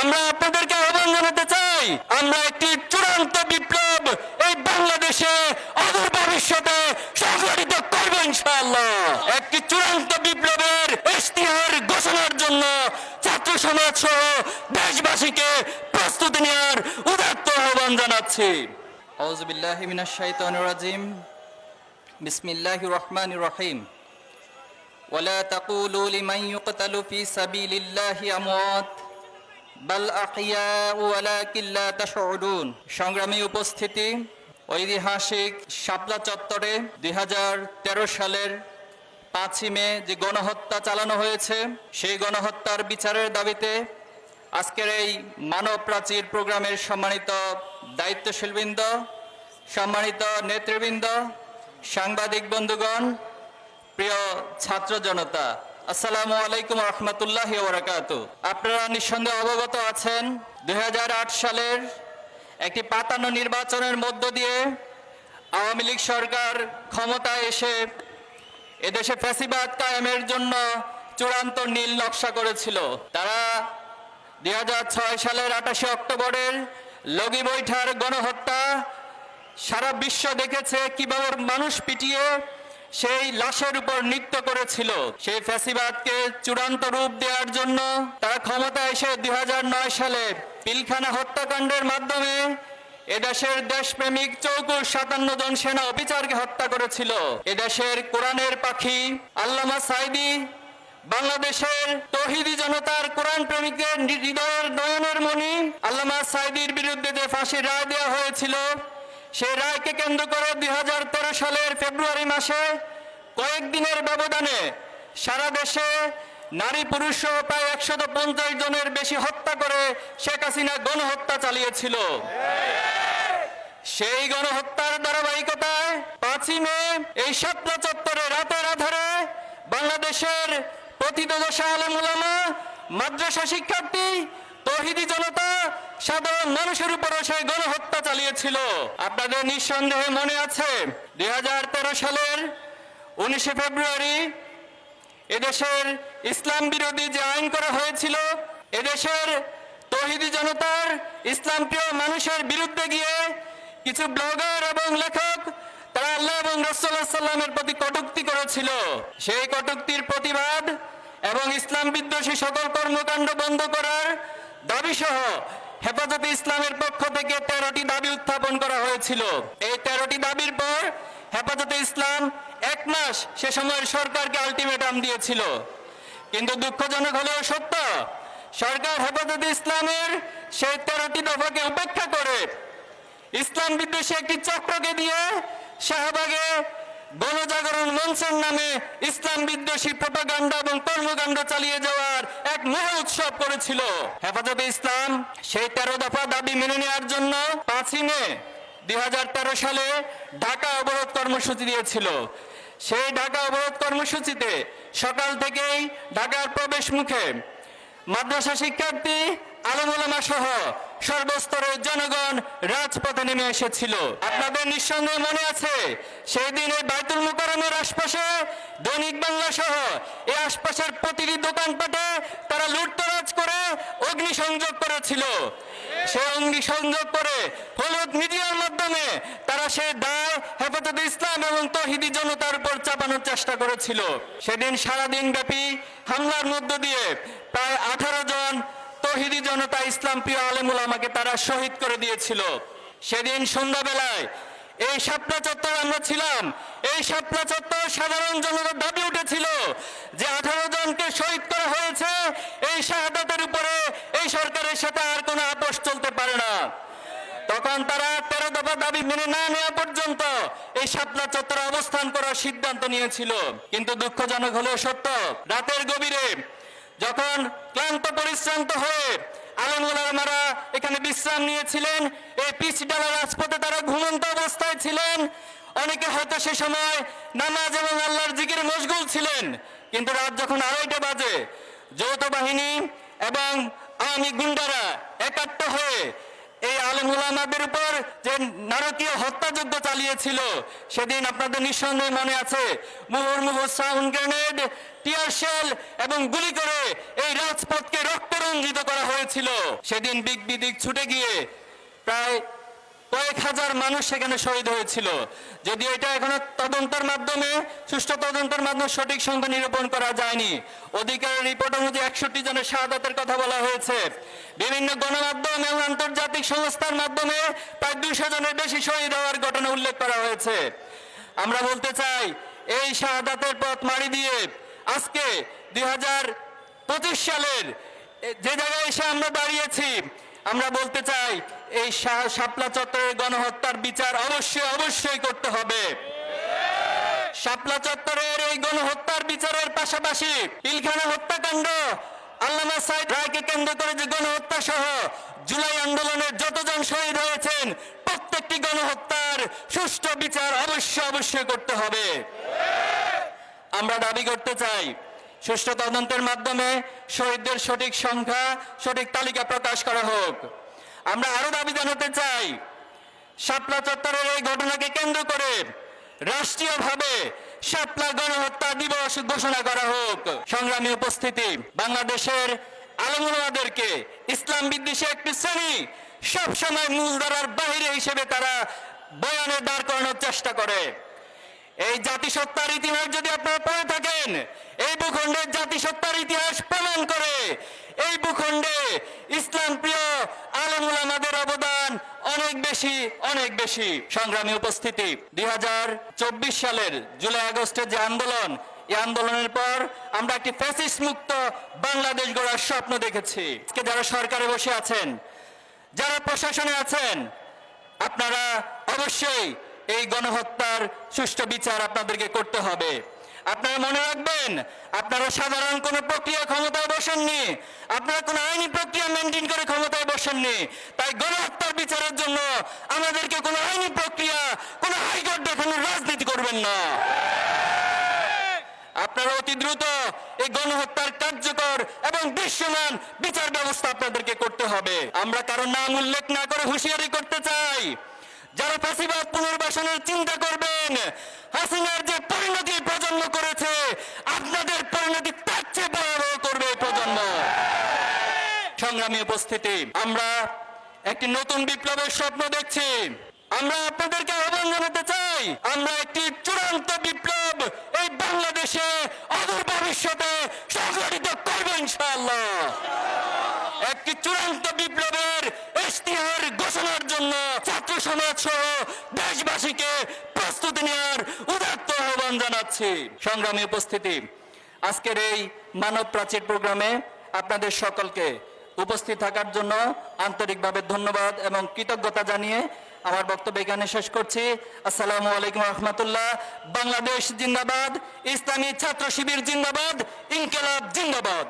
আমরা আপনাদেরকে আহ্বান জানাতে চাই, আমরা একটি চূড়ান্ত বিপ্লব এই বাংলাদেশে অদূর ভবিষ্যতে সংগঠিত করব ইনশাআল্লাহ। একটি চূড়ান্ত বিপ্লবের ইশতিহার ঘোষণার জন্য ছাত্র সমাজ সহ দেশবাসীকে প্রস্তুতি নেওয়ার উদাত্ত আহ্বান জানাচ্ছি। আউযু বিল্লাহি মিনাশ শাইতানির রাজিম। বিসমিল্লাহির রহমানির রহিম। ওয়ালা তাকুলু লিমান ইউকতালু ফি সাবিলিল্লাহি আমওয়াত বাল আহইয়াউ ওয়ালাকিন লা তাশউরুন। সংগ্রামী উপস্থিতি, ঐতিহাসিক শাপলা চত্বরে 2013 সালের 5ই মে যে গণহত্যা চালানো হয়েছে, সেই গণহত্যার বিচারের দাবিতে আজকের এই মানব প্রাচীর প্রোগ্রামের সম্মানিত দায়িত্বশীলবৃন্দ, সম্মানিত নেতৃবৃন্দ, সাংবাদিক বন্ধুগণ, প্রিয় ছাত্র জনতা, আসসালামু আলাইকুম রহমতুল্লাহি ওয়া বারাকাতুহু। আপনারা নিঃসন্দেহে অবগত আছেন 2008 সালের একটি পাতানো নির্বাচনের মধ্য দিয়ে আওয়ামী লীগ সরকার ক্ষমতায় এসে এদেশে ফ্যাসিবাদ কায়েমের জন্য চূড়ান্ত নীল নকশা করেছিল। তারা 2006 সালের 28 অক্টোবরের লগি বৈঠার গণহত্যা সারা বিশ্ব দেখেছে, কিভাবে মানুষ পিটিয়ে সেই লাশের উপর নৃত্য করেছিল। সেই ফ্যাসিবাদকে চূড়ান্ত রূপ দেওয়ার জন্য তারা ক্ষমতায় এসে 2009 সালে পিলখানা হত্যাকাণ্ডের মাধ্যমে এদেশের দেশপ্রেমিক 57 জন সেনা অফিসারকে হত্যা করেছিল। এদেশের কোরআনের পাখি আল্লামা সাঈদী, বাংলাদেশের তৌহিদি জনতার কোরআন প্রেমিকদের হৃদয়ের নয়নের মণি আল্লামা সাঈদীর বিরুদ্ধে যে ফাঁসির রায় দেওয়া হয়েছিল, সেই রায়কে কেন্দ্র করে 2013 সালের ফেব্রুয়ারি মাসে কয়েকদিনের ব্যবধানে সারা দেশে নারী পুরুষ সহ প্রায় 150 জনের বেশি হত্যা করে শেখ হাসিনা গণহত্যা চালিয়েছিল। সেই গণহত্যার ধারাবাহিকতায় 5ই মে এই শাপলা চত্বরে রাতের আধারে বাংলাদেশের প্রথিতযশা আলেম ওলামা, মাদ্রাসা শিক্ষার্থী, তৌহিদি জনতা, সাধারণ মানুষের উপরে সেই গণহত্যা চালিয়েছিল। আপনাদের নিঃসন্দেহে মনে আছে 2013 সালের 19 ফেব্রুয়ারি এদেশের ইসলাম বিরোধী যে আইন করা হয়েছিল, এদেশের তৌহিদি জনতার ইসলাম প্রিয় মানুষের বিরুদ্ধে গিয়ে কিছু ব্লগার এবং লেখক তারা আল্লাহ এবং রাসূলুল্লাহ সাল্লামের প্রতি কটূক্তি করেছিল। সেই কটূক্তির প্রতিবাদ এবং ইসলাম বিদ্বেষী সকল কর্মকাণ্ড বন্ধ করার দাবি সহ হেফাজতে ইসলামের পক্ষ থেকে 13টি দাবি উত্থাপন করা হয়েছিল। এই 13টি দাবির পর হেফাজতে ইসলাম 1 মাস সে সময়ের সরকারকে আলটিমেটাম দিয়েছিল। কিন্তু দুঃখজনক হলেও সত্য, সরকার হেফাজতে ইসলামের সেই 13টি দফাকে উপেক্ষা করে ইসলাম বিদ্বেষী একটি চক্রকে দিয়ে শাহবাগে গণজাগরণ মঞ্চের নামে ইসলাম বিদ্বেষী প্রোপাগান্ডা এবং কর্মকাণ্ড চালিয়ে যাওয়ার এক মহা উৎসব করেছিল। হেফাজতে ইসলাম সেই 13 দফা দাবি মেনে নেওয়ার জন্য 5ই মে 2013 সালে ঢাকা অবরোধ কর্মসূচি দিয়েছিল। সেই ঢাকা অবরোধ কর্মসূচিতে সকাল থেকেই ঢাকার প্রবেশ মুখে মাদ্রাসা শিক্ষার্থী, আলেম ওলামা সহ সর্বস্তরের জনগণ রাজপথে নেমে এসেছিল। আপনাদের নিঃসন্দেহে মনে আছে সেই দিন এই বাইতুল মুকাররমের আশপাশে, দৈনিক বাংলা সহ এই আশপাশের প্রতিটি দোকানপাটে তারা লুটতরাজ করে অগ্নিসংযোগ করেছিল। সেই অগ্নিসংযোগ করে হলুদ মিডিয়ার মাধ্যমে তারা সেই দায় হেফাজতে ইসলাম এবং তৌহিদি জনতার উপর চাপানোর চেষ্টা করেছিল। সেদিন সারাদিন ব্যাপী হামলার মধ্য দিয়ে প্রায় 18 জন তৌহিদি জনতা ইসলাম প্রিয় আলেম ওলামাকে তারা শহীদ করে দিয়েছিল। সেদিন সন্ধ্যাবেলায় এই শাপলা চত্বরে আমরা ছিলাম। এই শাপলা চত্বর সাধারণ জনতার দাবি উঠেছিল যে 18 জনকে শহীদ করা হয়েছে, এই শাহাদাতের উপরে এই সরকারের সাথে আর কোনো আপোষ চলতে পারে না। তখন তারা 13 দফা দাবি মেনে না নেওয়া পর্যন্ত এই শাপলা চত্বরে অবস্থান করার সিদ্ধান্ত নিয়েছিল। কিন্তু দুঃখজনক হলেও সত্য, রাতের গভীরে যখন ক্লান্ত পরিশ্রান্ত হয়ে আলেম ওলামারা এখানে বিশ্রাম নিয়েছিলেন, এই পিচ ডালা রাজপথে তারা ঘুমন্ত অবস্থায় ছিলেন। অনেকে হয়তো সে সময় নামাজ এবং আল্লাহর জিকিরে মশগুল ছিলেন। কিন্তু রাত যখন 2:30 বাজে যৌথ বাহিনী এবং আওয়ামী গুন্ডারা একাত্ম হয়ে এই আলেম উলামাদের উপর যে নারকীয় হত্যাযজ্ঞ চালিয়েছিল, সেদিন আপনাদের নিঃসন্দেহে মনে আছে, মুহুর্মুহু সাউন্ড গ্রেনেড, টিয়ার শেল এবং গুলি করে এই রাজপথকে রক্তরঞ্জিত করা হয়েছিল। সেদিন বিগ বিদিক ছুটে গিয়ে প্রায় কয়েক হাজার মানুষ সেখানে শহীদ হয়েছিল। যদিও এটা এখনো তদন্তের মাধ্যমে, সুষ্ঠু তদন্তের মাধ্যমে সঠিক সংখ্যা নিরূপণ করা যায়নি। অধিকারের রিপোর্ট অনুযায়ী 61 জনের শাহাদাতের কথা বলা হয়েছে। বিভিন্ন গণমাধ্যম এবং আন্তর্জাতিক সংস্থার মাধ্যমে প্রায় 200 জনের বেশি শহীদ হওয়ার ঘটনা উল্লেখ করা হয়েছে। আমরা বলতে চাই, এই শাহাদাতের পথ মারি দিয়ে আজকে 2025 সালের যে জায়গায় এসে আমরা দাঁড়িয়েছি, আমরা বলতে চাই এই শাপলা চত্বরের গণহত্যার বিচার অবশ্যই করতে হবে। শাপলা চত্বরের এই গণহত্যার বিচারের পাশাপাশি পিলখানা হত্যাকাণ্ড, আল্লামা সাইদ রায়কে কেন্দ্র করে যে গণহত্যা সহ জুলাই আন্দোলনের যতজন শহীদ হয়েছেন, প্রত্যেকটি গণহত্যার সুষ্ঠু বিচার অবশ্যই করতে হবে। আমরা দাবি করতে চাই, সুষ্ঠু তদন্তের মাধ্যমে শহীদদের সঠিক সংখ্যা, সঠিক তালিকা প্রকাশ করা হোক। আমরা আরো দাবি জানাতে চাই, শাপলা চত্বরের এই ঘটনাকে কেন্দ্র করে রাষ্ট্রীয়ভাবে শাপলা গণহত্যা দিবস ঘোষণা করা হোক। সংগ্রামী উপস্থিতি, বাংলাদেশের আলেম উলামাদেরকে ইসলাম বিদ্বেষী একটি শ্রেণী সবসময় মূলধারার বাহিরে হিসেবে তারা বয়ানে দাঁড় করানোর চেষ্টা করে। এই জাতিসত্তার ইতিহাস যদি আপনারা পড়ে থাকেন, এই ভূখণ্ডের জাতিসত্তার ইতিহাস প্রমাণ করে এই ভূখণ্ডে ইসলাম প্রিয় আলেম উলামাদের অবদান অনেক বেশি। সংগ্রামী উপস্থিতি, 2024 সালের জুলাই আগস্টের যে আন্দোলন, এই আন্দোলনের পর আমরা একটি ফ্যাসিস্ট মুক্ত বাংলাদেশ গড়ার স্বপ্ন দেখেছি। আজকে যারা সরকারে বসে আছেন, যারা প্রশাসনে আছেন, আপনারা অবশ্যই এই গণহত্যার সুষ্ঠু বিচার আপনাদেরকে করতে হবে। আপনারা মনে রাখবেন, আপনারা সাধারণ কোনো প্রক্রিয়া ক্ষমতায় বসেননি, আপনারা কোনো আইনি প্রক্রিয়া মেনটেন করে ক্ষমতায় বসেননি। তাই গণহত্যার বিচারের জন্য আমাদেরকে কোনো আইনি প্রক্রিয়া, কোনো হাইকোর্ট দেখানোর রাজনীতি করবেন না। আপনারা অতি দ্রুত এই গণহত্যার কার্যকর এবং দৃশ্যমান বিচার ব্যবস্থা আপনাদেরকে করতে হবে। আমরা কারো নাম উল্লেখ না করে হুঁশিয়ারি করতে চাই, যারা ফাঁসিবাদ পুনর্বাসনের চিন্তা করবেন, হাসিনার যে পরিণতি প্রজন্ম করেছে, আপনাদের পরিণতি তার চেয়ে ভয়াবহ করবে এই প্রজন্ম। সংগ্রামী উপস্থিতি, আমরা একটি নতুন বিপ্লবের স্বপ্ন দেখছি। আমরা আপনাদেরকে আহ্বান জানাতে চাই, আমরা একটি চূড়ান্ত বিপ্লব এই বাংলাদেশে অদূর ভবিষ্যতে সংগঠিত করব ইনশাআল্লাহ। একটি চূড়ান্ত বিপ্লবের ইশতিহার ঘোষণার জন্য ছাত্র সমাজ সহ দেশবাসীকে প্রস্তুতি নেওয়ার উদাত্ত আহ্বান জানাচ্ছি। সংগ্রামী উপস্থিতি, আজকের এই মানব প্রাচীর প্রোগ্রামে আপনাদের সকলকে উপস্থিত থাকার জন্য আন্তরিকভাবে ধন্যবাদ এবং কৃতজ্ঞতা জানিয়ে আমার বক্তব্য এখানে শেষ করছি। আসসালামু আলাইকুম রহমতুল্লাহ। বাংলাদেশ জিন্দাবাদ, ইসলামী ছাত্র শিবির জিন্দাবাদ, ইনকিলাব জিন্দাবাদ।